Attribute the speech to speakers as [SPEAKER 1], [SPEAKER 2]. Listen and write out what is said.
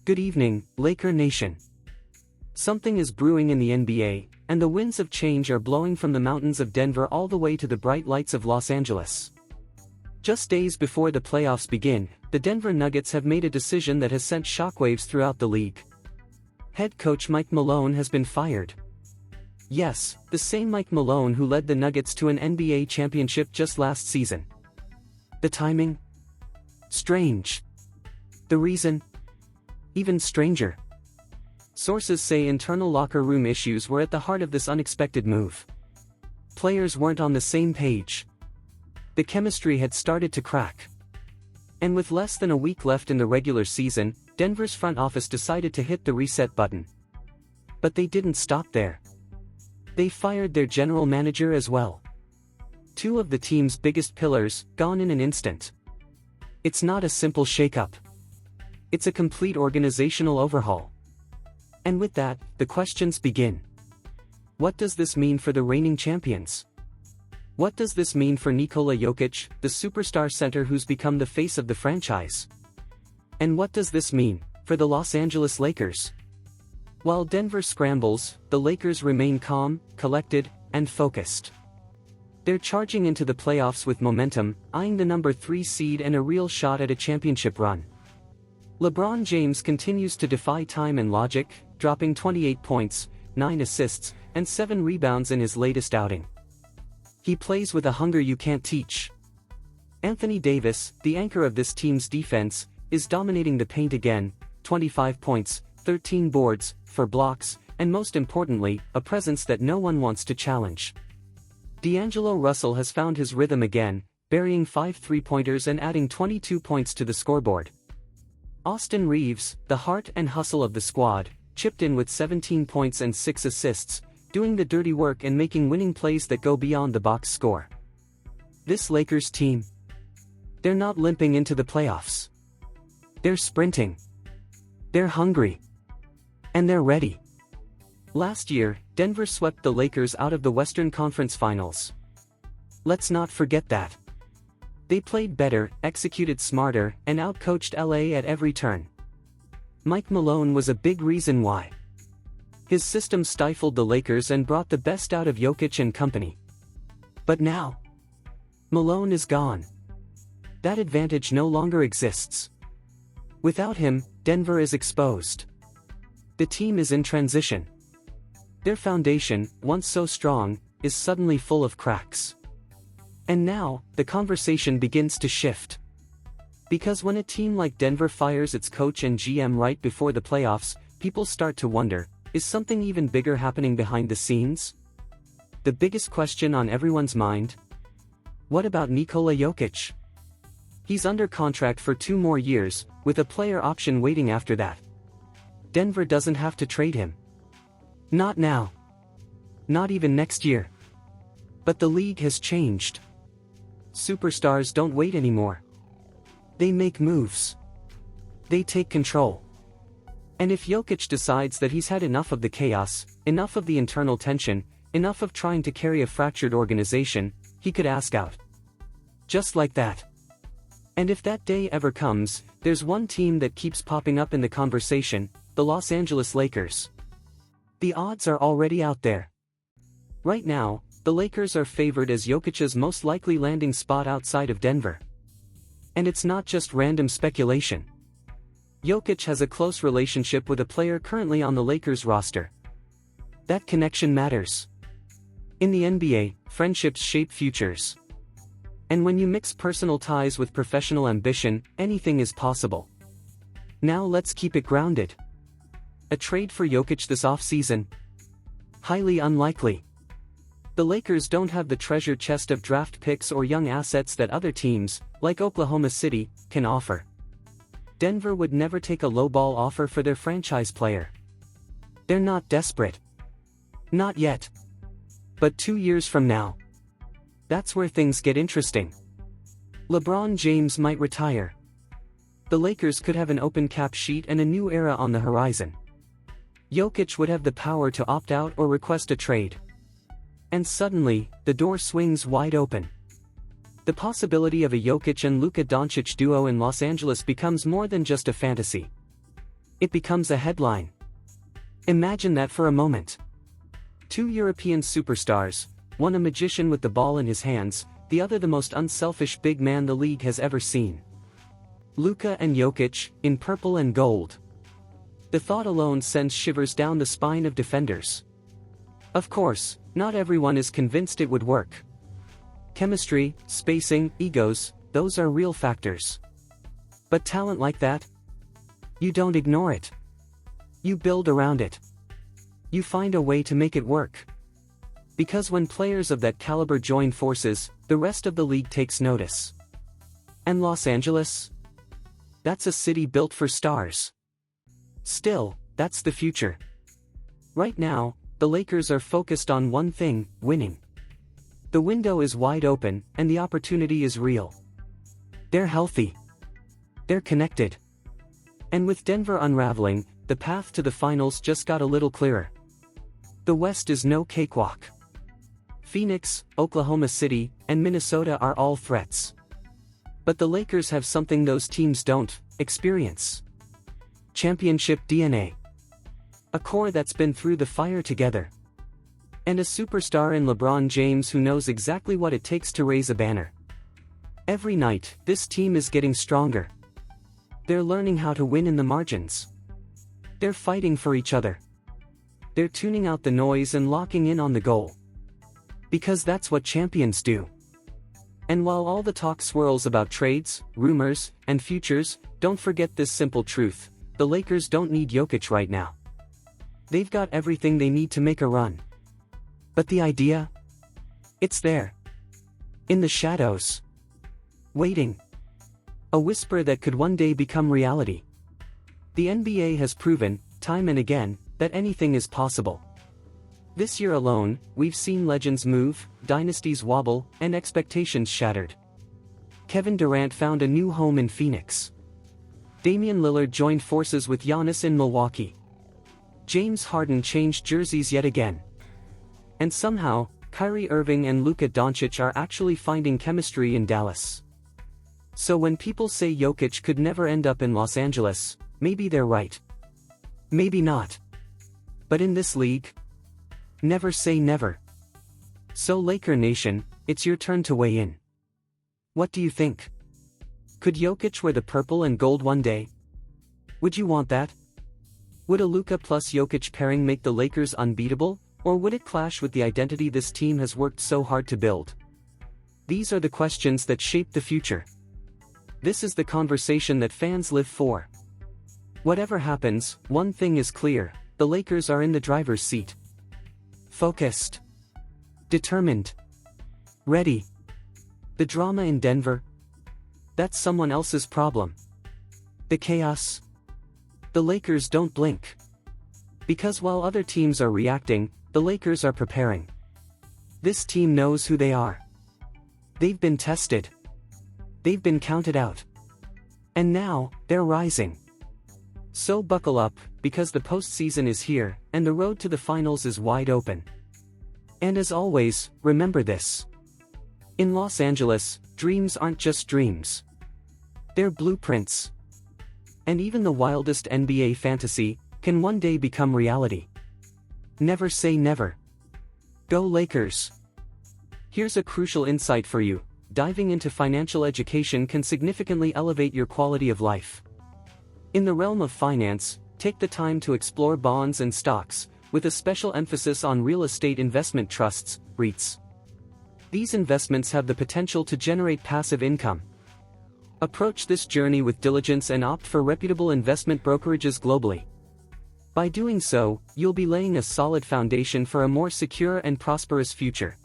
[SPEAKER 1] Good evening, Laker Nation. Something is brewing in the NBA, and the winds of change are blowing from the mountains of Denver all the way to the bright lights of Los Angeles. Just days before the playoffs begin, the Denver Nuggets have made a decision that has sent shockwaves throughout the league. Head coach Mike Malone has been fired. Yes, the same Mike Malone who led the Nuggets to an NBA championship just last season. The timing? Strange. The reason? Even stranger. Sources say internal locker room issues were at the heart of this unexpected move. Players weren't on the same page. The chemistry had started to crack. And with less than a week left in the regular season, Denver's front office decided to hit the reset button. But they didn't stop there. They fired their general manager as well. Two of the team's biggest pillars, gone in an instant. It's not a simple shakeup. It's a complete organizational overhaul. And with that, the questions begin. What does this mean for the reigning champions? What does this mean for Nikola Jokic, the superstar center who's become the face of the franchise? And what does this mean for the Los Angeles Lakers? While Denver scrambles, the Lakers remain calm, collected, and focused. They're charging into the playoffs with momentum, eyeing the number 3 seed and a real shot at a championship run. LeBron James continues to defy time and logic, dropping 28 points, 9 assists, and 7 rebounds in his latest outing. He plays with a hunger you can't teach. Anthony Davis, the anchor of this team's defense, is dominating the paint again, 25 points, 13 boards, 4 blocks, and most importantly, a presence that no one wants to challenge. D'Angelo Russell has found his rhythm again, burying 5 three-pointers and adding 22 points to the scoreboard. Austin Reeves, the heart and hustle of the squad, chipped in with 17 points and 6 assists, doing the dirty work and making winning plays that go beyond the box score. This Lakers team, they're not limping into the playoffs. They're sprinting. They're hungry. And they're ready. Last year, Denver swept the Lakers out of the Western Conference Finals. Let's not forget that. They played better, executed smarter, and outcoached LA at every turn. Mike Malone was a big reason why. His system stifled the Lakers and brought the best out of Jokic and company. But now, Malone is gone. That advantage no longer exists. Without him, Denver is exposed. The team is in transition. Their foundation, once so strong, is suddenly full of cracks. And now, the conversation begins to shift. Because when a team like Denver fires its coach and GM right before the playoffs, people start to wonder, is something even bigger happening behind the scenes? The biggest question on everyone's mind? What about Nikola Jokic? He's under contract for 2 more years, with a player option waiting after that. Denver doesn't have to trade him. Not now. Not even next year. But the league has changed. Superstars don't wait anymore. They make moves. They take control. And if Jokic decides that he's had enough of the chaos, enough of the internal tension, enough of trying to carry a fractured organization, he could ask out. Just like that. And if that day ever comes, there's one team that keeps popping up in the conversation, the Los Angeles Lakers. The odds are already out there. Right now, the Lakers are favored as Jokic's most likely landing spot outside of Denver. And it's not just random speculation. Jokic has a close relationship with a player currently on the Lakers roster. That connection matters. In the NBA, friendships shape futures. And when you mix personal ties with professional ambition, anything is possible. Now let's keep it grounded. A trade for Jokic this offseason? Highly unlikely. The Lakers don't have the treasure chest of draft picks or young assets that other teams, like Oklahoma City, can offer. Denver would never take a lowball offer for their franchise player. They're not desperate. Not yet. But 2 years from now, that's where things get interesting. LeBron James might retire. The Lakers could have an open cap sheet and a new era on the horizon. Jokic would have the power to opt out or request a trade. And suddenly, the door swings wide open. The possibility of a Jokic and Luka Doncic duo in Los Angeles becomes more than just a fantasy. it becomes a headline. Imagine that for a moment. Two European superstars, one a magician with the ball in his hands, the other the most unselfish big man the league has ever seen. Luka and Jokic, in purple and gold. The thought alone sends shivers down the spine of defenders. Of course, not everyone is convinced it would work. Chemistry, spacing, egos, those are real factors. But talent like that? You don't ignore it. You build around it. You find a way to make it work. Because when players of that caliber join forces, the rest of the league takes notice. And Los Angeles? That's a city built for stars. Still, that's the future. Right now, the Lakers are focused on one thing: winning. The window is wide open, and the opportunity is real. They're healthy. They're connected. And with Denver unraveling, the path to the finals just got a little clearer. The West is no cakewalk. Phoenix, Oklahoma City, and Minnesota are all threats. But the Lakers have something those teams don't: experience. Championship DNA. A core that's been through the fire together. And a superstar in LeBron James who knows exactly what it takes to raise a banner. Every night, this team is getting stronger. They're learning how to win in the margins. They're fighting for each other. They're tuning out the noise and locking in on the goal. Because that's what champions do. And while all the talk swirls about trades, rumors, and futures, don't forget this simple truth: the Lakers don't need Jokic right now. They've got everything they need to make a run. But the idea? It's there. In the shadows. Waiting. A whisper that could one day become reality. The NBA has proven, time and again, that anything is possible. This year alone, we've seen legends move, dynasties wobble, and expectations shattered. Kevin Durant found a new home in Phoenix. Damian Lillard joined forces with Giannis in Milwaukee. James Harden changed jerseys yet again. And somehow, Kyrie Irving and Luka Doncic are actually finding chemistry in Dallas. So when people say Jokic could never end up in Los Angeles, maybe they're right. Maybe not. But in this league, never say never. So Laker Nation, it's your turn to weigh in. What do you think? Could Jokic wear the purple and gold one day? Would you want that? Would a Luka plus Jokic pairing make the Lakers unbeatable, or would it clash with the identity this team has worked so hard to build? These are the questions that shape the future. This is the conversation that fans live for. Whatever happens, one thing is clear: the Lakers are in the driver's seat. Focused. Determined. Ready. The drama in Denver? That's someone else's problem. The chaos? The Lakers don't blink. Because while other teams are reacting, the Lakers are preparing. This team knows who they are. They've been tested. They've been counted out. And now, they're rising. So buckle up, because the postseason is here, and the road to the finals is wide open. And as always, remember this. In Los Angeles, dreams aren't just dreams. They're blueprints. And even the wildest NBA fantasy can one day become reality. Never say never. Go Lakers! Here's a crucial insight for you: diving into financial education can significantly elevate your quality of life. In the realm of finance, take the time to explore bonds and stocks, with a special emphasis on real estate investment trusts, REITs. These investments have the potential to generate passive income. Approach this journey with diligence and opt for reputable investment brokerages globally. By doing so, you'll be laying a solid foundation for a more secure and prosperous future.